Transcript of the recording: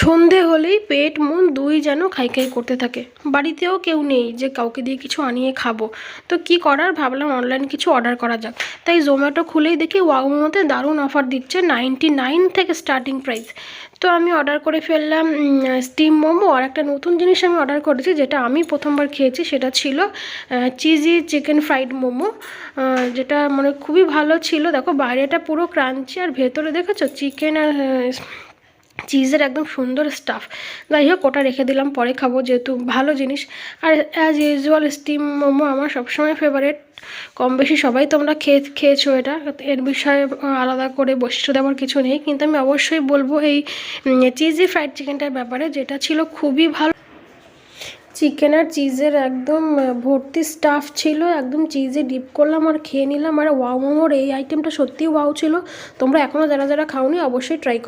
সন্ধে হলেই পেট মন দুই যেন খাই খাই করতে থাকে। বাড়িতেও কেউ নেই যে কাউকে দিয়ে কিছু আনিয়ে খাবো। তো কি করার, ভাবলাম অনলাইন কিছু অর্ডার করা যাক। তাই জোম্যাটো খুলেই দেখি ওয়াও মোমোতে দারুণ অফার দিচ্ছে, 99 থেকে স্টার্টিং প্রাইস। তো আমি অর্ডার করে ফেললাম স্টিম মোমো। আর একটা নতুন জিনিস আমি অর্ডার করেছি, যেটা আমি প্রথমবার খেয়েছি, সেটা ছিল চিজি চিকেন ফ্রাইড মোমো, যেটা মানে খুবই ভালো ছিল। দেখো বাইরেটা পুরো ক্রাঞ্চি আর ভেতরে দেখেছো চিকেন আর চিজের একদম সুন্দর স্টাফ। যাই হোক, ওটা রেখে দিলাম, পরে খাবো, যেহেতু ভালো জিনিস। আর অ্যাজ ইউজুয়াল স্টিম মোমো আমার সবসময় ফেভারিট। কম বেশি সবাই তোমরা খেয়েছো এটা, এর বিষয়ে আলাদা করে বৈশিষ্ট্য দেওয়ার কিছু নেই। কিন্তু আমি অবশ্যই বলবো এই চিজি ফ্রাইড চিকেনটার ব্যাপারে, যেটা ছিল খুবই ভালো। চিকেন আর চিজের একদম ভর্তি স্টাফ ছিল, একদম চিজে ডিপ করলাম আর খেয়ে নিলাম। আর ওয়াও মোমোর এই আইটেমটা সত্যিই ওয়াও ছিল। তোমরা এখনও যারা যারা খাওনি অবশ্যই ট্রাই করো।